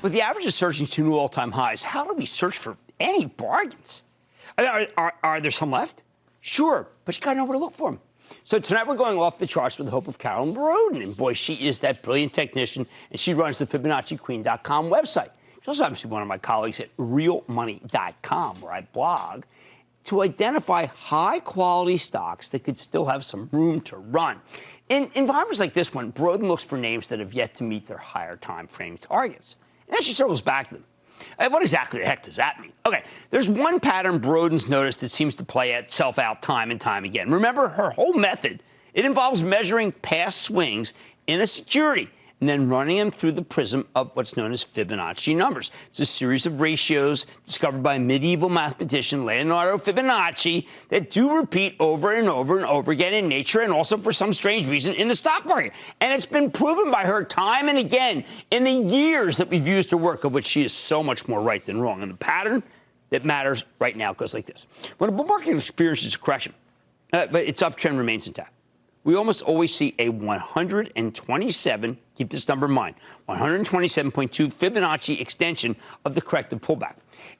With the averages surging to new all-time highs, how do we search for any bargains? Are there some left? Sure, but you got to know where to look for them. So tonight we're going off the charts with the hope of Carolyn Boroden. And boy, she is that brilliant technician, and she runs the FibonacciQueen.com website. She's also happens to be one of my colleagues at realmoney.com, where I blog, to identify high-quality stocks that could still have some room to run. In environments like this one, Boroden looks for names that have yet to meet their higher time frame targets. And then she circles back to them. What exactly the heck does that mean? Okay, there's one pattern Boroden's noticed that seems to play itself out time and time again. Remember, her whole method, it involves measuring past swings in a security and then running them through the prism of what's known as Fibonacci numbers. It's a series of ratios discovered by medieval mathematician Leonardo Fibonacci that do repeat over and over and over again in nature and also for some strange reason in the stock market. And it's been proven by her time and again in the years that we've used her work, of which she is so much more right than wrong. And the pattern that matters right now goes like this. When a bull market experiences a correction, but its uptrend remains intact, we almost always see a 127, keep this number in mind, 127.2 Fibonacci extension of the corrective pullback.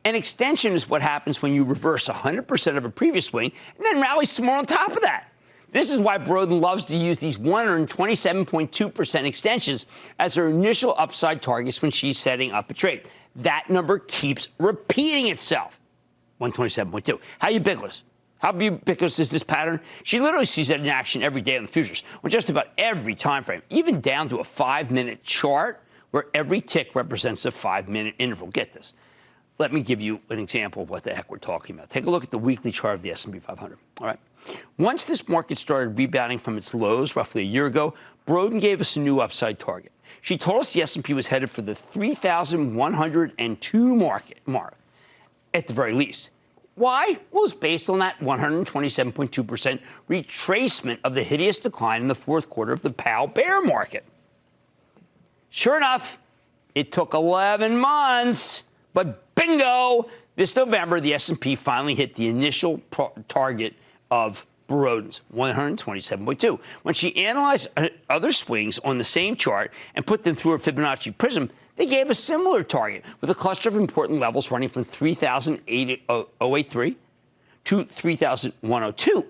An extension is what happens when you reverse 100% of a previous swing and then rally some more on top of that. This is why Boroden loves to use these 127.2% extensions as her initial upside targets when she's setting up a trade. That number keeps repeating itself. 127.2. How ubiquitous? How ubiquitous is this pattern? She literally sees it in action every day on the futures, on just about every time frame, even down to a 5-minute chart where every tick represents a 5-minute interval. Get this. Let me give you an example of what the heck we're talking about. Take a look at the weekly chart of the S&P 500. All right. Once this market started rebounding from its lows roughly a year ago, Boroden gave us a new upside target. She told us the S&P was headed for the 3,102 mark, at the very least. Why? Well, it's based on that 127.2% retracement of the hideous decline in the fourth quarter of the Powell bear market. Sure enough, it took 11 months, but bingo! This November, the S&P finally hit the initial target of Boroden's 127.2. When she analyzed other swings on the same chart and put them through her Fibonacci prism, they gave a similar target with a cluster of important levels running from 3,083 to 3,102.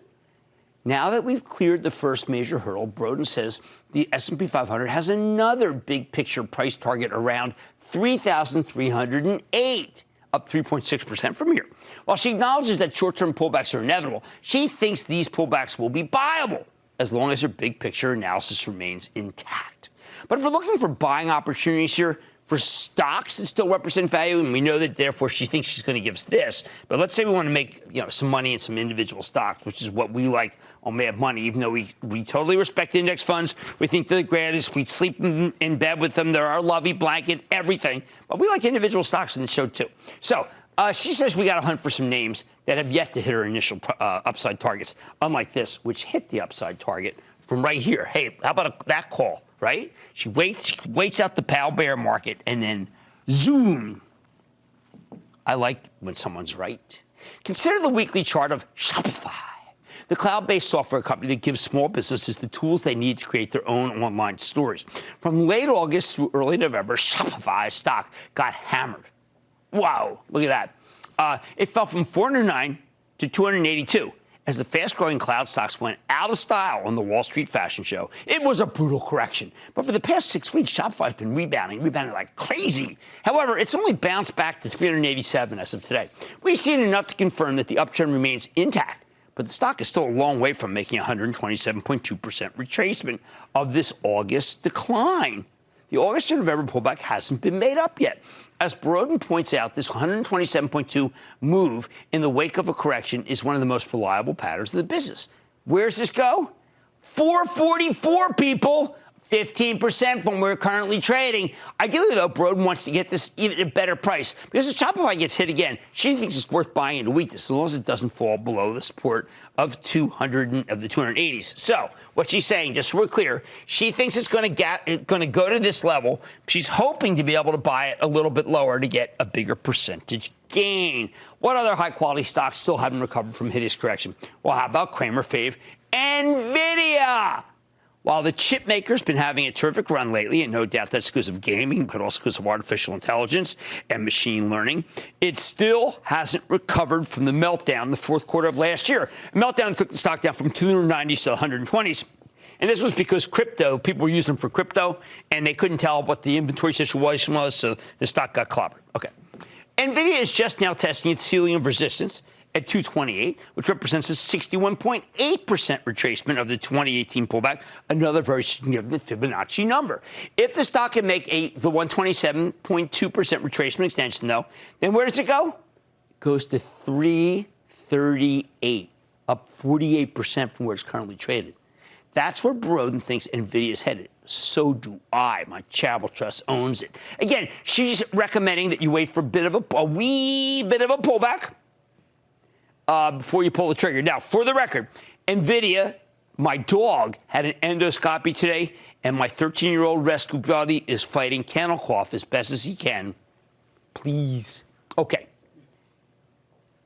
Now that we've cleared the first major hurdle, Boroden says the S&P 500 has another big picture price target around 3,308, up 3.6% from here. While she acknowledges that short-term pullbacks are inevitable, she thinks these pullbacks will be buyable as long as her big picture analysis remains intact. But if we're looking for buying opportunities here, for stocks that still represent value, and we know that, therefore, she thinks she's going to give us this. But let's say we want to make, some money in some individual stocks, which is what we like on Mad Money, even though we totally respect index funds. We think they're the greatest. We sleep in bed with them. They're our lovey blanket, everything. But we like individual stocks in the show, too. So she says we got to hunt for some names that have yet to hit her initial upside targets, unlike this, which hit the upside target from right here. Hey, how about that call? Right? She waits out the Powell bear market and then zoom. I like when someone's right. Consider the weekly chart of Shopify, the cloud-based software company that gives small businesses the tools they need to create their own online stores. From late August through early November, Shopify stock got hammered. Wow, look at that. It fell from 409 to 282. As the fast-growing cloud stocks went out of style on the Wall Street fashion show. It was a brutal correction. But for the past 6 weeks, Shopify's been rebounding like crazy. However, it's only bounced back to 387 as of today. We've seen enough to confirm that the uptrend remains intact, but the stock is still a long way from making 127.2% retracement of this August decline. The August to November pullback hasn't been made up yet. As Boroden points out, this 127.2 move in the wake of a correction is one of the most reliable patterns of the business. Where's this go? 444, people. 15% from where we're currently trading. Ideally, though, Boroden wants to get this even at a better price. Because if Shopify gets hit again, she thinks it's worth buying into weakness, as long as it doesn't fall below the support of the 280s. So, what she's saying, just so we're clear, she thinks it's going to go to this level. She's hoping to be able to buy it a little bit lower to get a bigger percentage gain. What other high-quality stocks still haven't recovered from hideous correction? Well, how about Cramer fave? Nvidia! While the chip maker's been having a terrific run lately, and no doubt that's because of gaming, but also because of artificial intelligence and machine learning, it still hasn't recovered from the meltdown in the fourth quarter of last year. The meltdown took the stock down from 290s to 120s. And this was because people were using them for crypto, and they couldn't tell what the inventory situation was, so the stock got clobbered. Okay. Nvidia is just now testing its ceiling of resistance at 228, which represents a 61.8% retracement of the 2018 pullback, another very significant Fibonacci number. If the stock can make the 127.2% retracement extension, though, then where does it go? It goes to 338, up 48% from where it's currently traded. That's where Boroden thinks Nvidia is headed. So do I. My Charitable Trust owns it. Again, she's recommending that you wait for a wee bit of a pullback before you pull the trigger. Now, for the record, Nvidia, my dog, had an endoscopy today, and my 13-year-old rescue buddy is fighting kennel cough as best as he can. Please. Okay.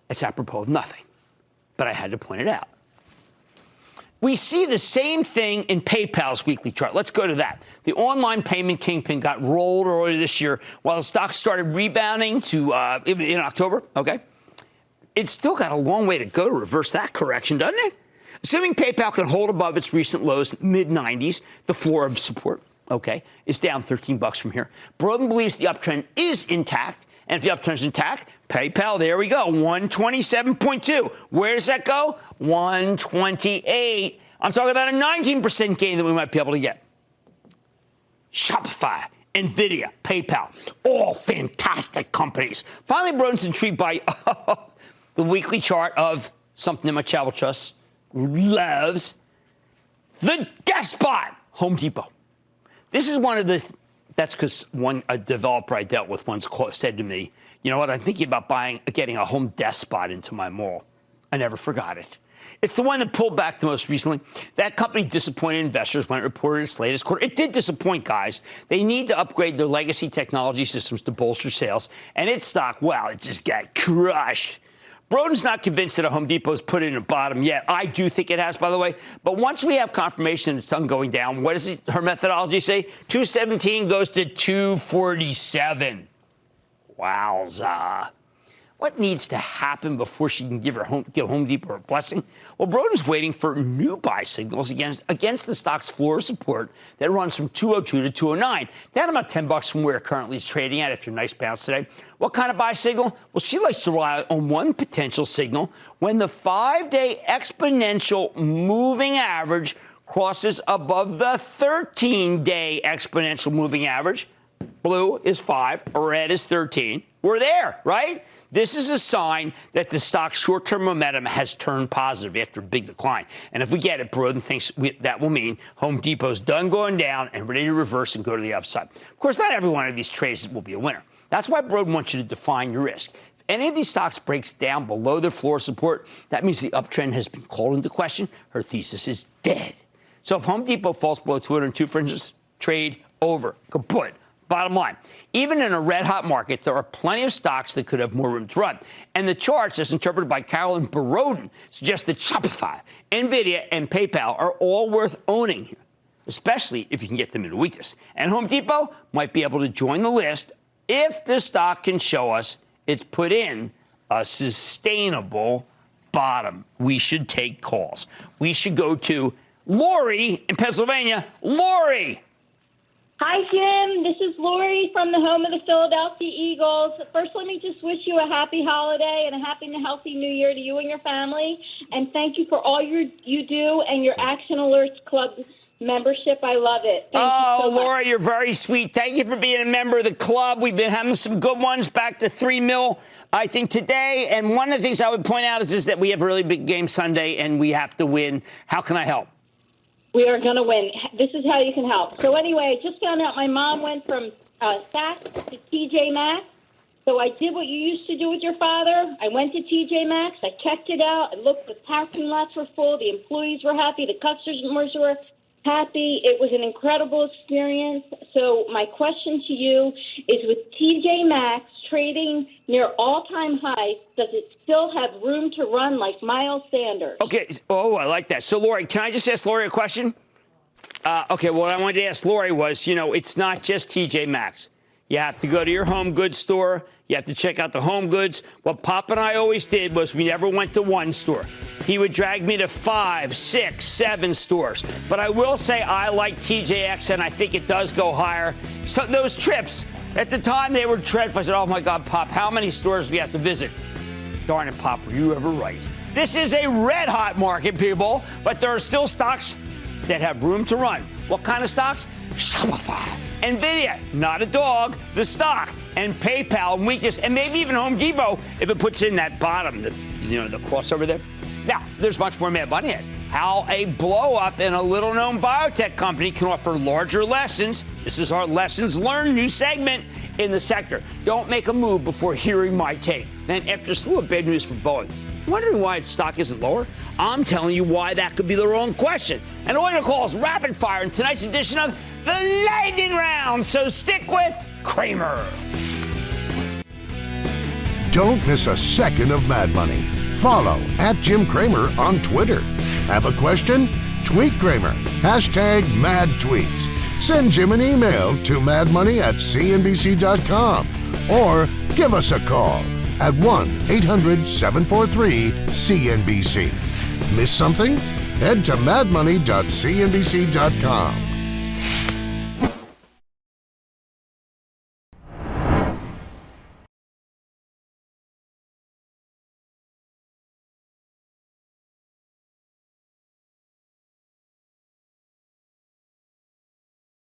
It's apropos of nothing, but I had to point it out. We see the same thing in PayPal's weekly chart. Let's go to that. The online payment kingpin got rolled earlier this year while the stock started rebounding in October. Okay. It's still got a long way to go to reverse that correction, doesn't it? Assuming PayPal can hold above its recent lows, mid-90s, the floor of support, okay, is down $13 from here. Boroden believes the uptrend is intact. And if the uptrend's intact, PayPal, there we go, 127.2. Where does that go? 128. I'm talking about a 19% gain that we might be able to get. Shopify, Nvidia, PayPal, all fantastic companies. Finally, Boroden's intrigued by the weekly chart of something that my Charitable Trust loves, the despot, Home Depot. This is one of the... That's because a developer I dealt with once said to me, you know what, I'm thinking about getting a Home Despot into my mall. I never forgot it. It's the one that pulled back the most recently. That company disappointed investors when it reported its latest quarter. It did disappoint, guys. They need to upgrade their legacy technology systems to bolster sales. And its stock, wow, it just got crushed. Boroden's not convinced that a Home Depot has put it in a bottom yet. I do think it has, by the way. But once we have confirmation it's done going down, what does her methodology say? 217 goes to 247. Wowza. What needs to happen before she can give Home Depot a blessing? Well, Boroden's waiting for new buy signals against the stock's floor of support that runs from 202 to 209, down about $10 from where it currently is trading at after a nice bounce today. What kind of buy signal? Well, she likes to rely on one potential signal when the 5-day exponential moving average crosses above the 13-day exponential moving average. Blue is 5, red is 13. We're there, right? This is a sign that the stock's short-term momentum has turned positive after a big decline. And if we get it, Boroden thinks that will mean Home Depot's done going down and ready to reverse and go to the upside. Of course, not every one of these trades will be a winner. That's why Boroden wants you to define your risk. If any of these stocks breaks down below their floor support, that means the uptrend has been called into question. Her thesis is dead. So if Home Depot falls below 202 fringes, trade over. Kaput. Bottom line, even in a red-hot market, there are plenty of stocks that could have more room to run. And the charts, as interpreted by Carolyn Boroden, suggest that Shopify, Nvidia, and PayPal are all worth owning, especially if you can get them into weakness. And Home Depot might be able to join the list if the stock can show us it's put in a sustainable bottom. We should take calls. We should go to Lori in Pennsylvania. Lori! Hi, Jim. This is Lori from the home of the Philadelphia Eagles. First, let me just wish you a happy holiday and a happy and healthy new year to you and your family. And thank you for all you do and your Action Alerts Club membership. I love it. Thank you so much. Laura, you're very sweet. Thank you for being a member of the club. We've been having some good ones, back to 3 mil, I think, today. And one of the things I would point out is that we have a really big game Sunday and we have to win. How can I help? We are going to win. This is how you can help. So anyway, I just found out my mom went from Saks to TJ Maxx. So I did what you used to do with your father. I went to TJ Maxx. I checked it out. I looked. The parking lots were full. The employees were happy. The customers were happy. It was an incredible experience. So my question to you is, with TJ Maxx trading near all-time highs, does it still have room to run like Miles Sanders? Okay. Oh, I like that. So, Lori, can I just ask Lori a question? Okay, what I wanted to ask Lori was, it's not just TJ Maxx. You have to go to your home goods store. You have to check out the home goods. What Pop and I always did was we never went to one store. He would drag me to 5, 6, 7 stores. But I will say I like TJX, and I think it does go higher. So those trips, at the time they were dreadful. I said, oh, my God, Pop, how many stores do we have to visit? Darn it, Pop, were you ever right? This is a red-hot market, people, but there are still stocks that have room to run. What kind of stocks? Shopify, Nvidia, not a dog, the stock, and PayPal and weakness, and maybe even Home Depot if it puts in that bottom, the crossover there. Now, there's much more Mad Money in. How a blow-up in a little-known biotech company can offer larger lessons. This is our Lessons Learned new segment in the sector. Don't make a move before hearing my take. Then, after a slew of bad news from Boeing, wondering why its stock isn't lower? I'm telling you why that could be the wrong question. And all your calls rapid fire in tonight's edition of the Lightning Round. So stick with Cramer. Don't miss a second of Mad Money. Follow @Jim Cramer on Twitter. Have a question? Tweet Cramer. #MadTweets. Send Jim an email to madmoney@cnbc.com or give us a call at 1-800-743-CNBC. Miss something? Head to madmoney.cnbc.com.